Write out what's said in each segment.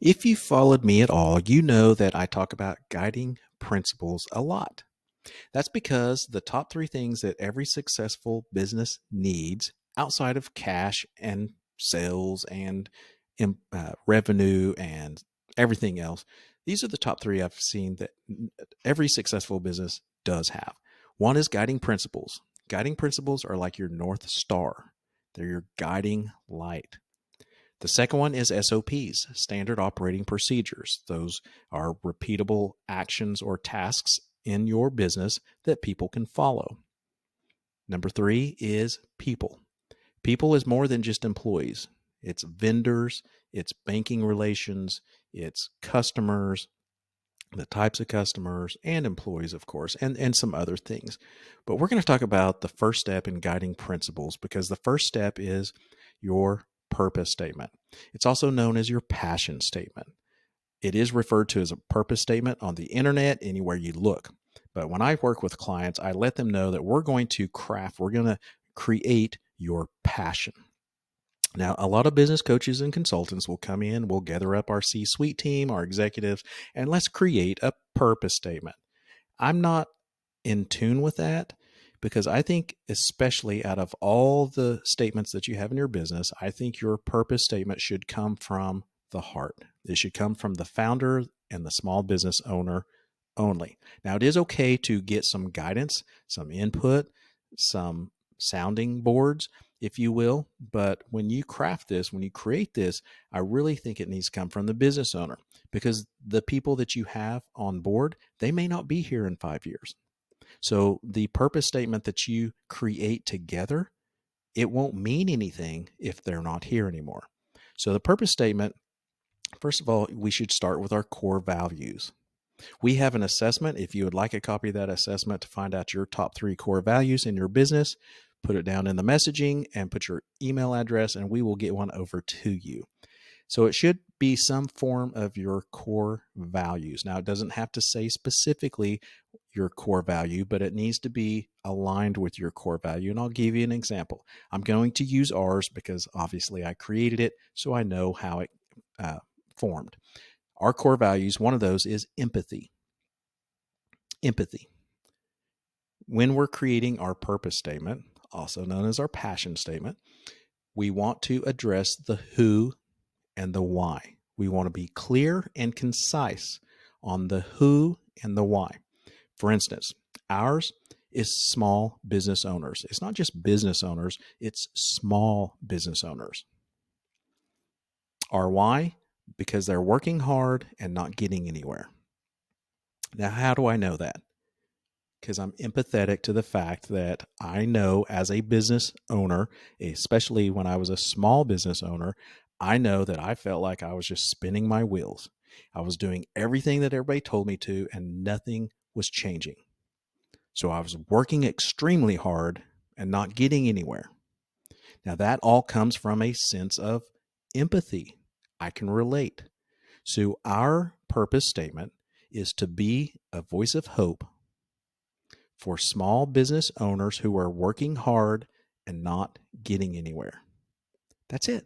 If you followed me at all, you know that I talk about guiding principles a lot. That's because the top three things that every successful business needs outside of cash and sales and revenue and everything else, these are the top three I've seen that every successful business does have. One is guiding principles. Guiding principles are like your North Star, they're your guiding light. The second one is SOPs, standard operating procedures. Those are repeatable actions or tasks in your business that people can follow. Number three is people. People is more than just employees. It's vendors, it's banking relations, it's customers, the types of customers and employees, of course, and some other things. But we're going to talk about the first step in guiding principles because the first step is your purpose statement. It's also known as your passion statement. It is referred to as a purpose statement on the internet, anywhere you look. But when I work with clients, I let them know that we're going to create your passion. Now, a lot of business coaches and consultants will come in, we'll gather up our C suite team, our executives, and let's create a purpose statement. I'm not in tune with that because I think, especially out of all the statements that you have in your business, I think your purpose statement should come from the heart. It should come from the founder and the small business owner only. Now, it is okay to get some guidance, some input, some sounding boards, if you will. But when you craft this, when you create this, I really think it needs to come from the business owner because the people that you have on board, they may not be here in 5 years. So the purpose statement that you create together, it won't mean anything if they're not here anymore. So the purpose statement, first of all, we should start with our core values. We have an assessment. If you would like a copy of that assessment to find out your top three core values in your business, put it down in the messaging and put your email address, and we will get one over to you. So it should be some form of your core values. Now, it doesn't have to say specifically your core value, but it needs to be aligned with your core value. And I'll give you an example. I'm going to use ours because obviously I created it, so I know how it formed. Our core values, one of those is empathy. Empathy. When we're creating our purpose statement, also known as our passion statement, we want to address the who and the why. We want to be clear and concise on the who and the why. For instance, ours is small business owners. It's not just business owners, it's small business owners. Our why? Because they're working hard and not getting anywhere. Now, how do I know that? Because I'm empathetic to the fact that I know as a business owner, especially when I was a small business owner, I know that I felt like I was just spinning my wheels. I was doing everything that everybody told me to, and nothing was changing. So I was working extremely hard and not getting anywhere. Now, that all comes from a sense of empathy. I can relate. So, our purpose statement is to be a voice of hope for small business owners who are working hard and not getting anywhere. That's it.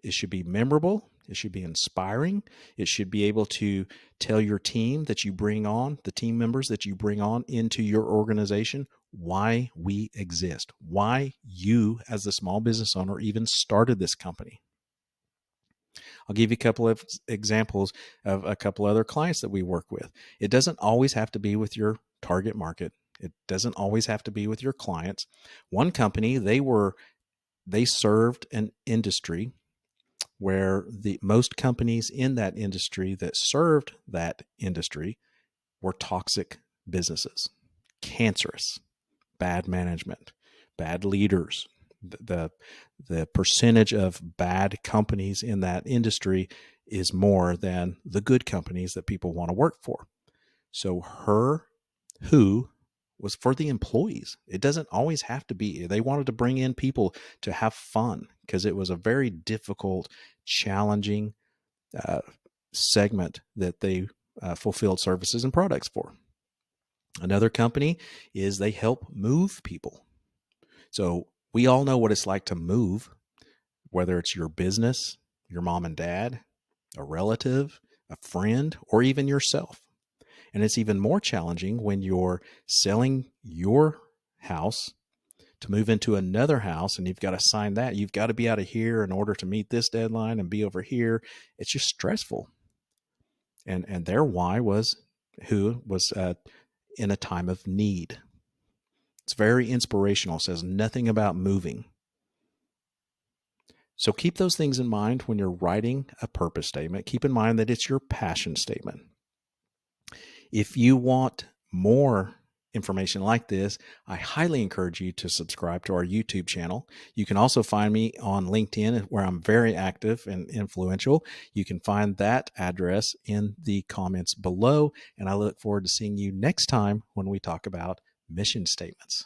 It should be memorable. It should be inspiring. It should be able to tell your team that you bring on, the team members that you bring on into your organization, why we exist, why you, as the small business owner, even started this company. I'll give you a couple of examples of a couple other clients that we work with. It doesn't always have to be with your target market. It doesn't always have to be with your clients. One company, they served an industry where the most companies in that industry that served that industry were toxic businesses, cancerous, bad management, bad leaders. The percentage of bad companies in that industry is more than the good companies that people want to work for. So her who was for the employees. It doesn't always have to be. They wanted to bring in people to have fun because it was a very difficult, challenging segment that they fulfilled services and products for. Another company is they help move people. So we all know what it's like to move, whether it's your business, your mom and dad, a relative, a friend, or even yourself. And it's even more challenging when you're selling your house to move into another house and you've got to sign that. You've got to be out of here in order to meet this deadline and be over here. It's just stressful. And their why was who was in a time of need. It's very inspirational. It says nothing about moving. So keep those things in mind when you're writing a purpose statement. Keep in mind that it's your passion statement. If you want more information like this, I highly encourage you to subscribe to our YouTube channel. You can also find me on LinkedIn, where I'm very active and influential. You can find that address in the comments below, and I look forward to seeing you next time when we talk about mission statements.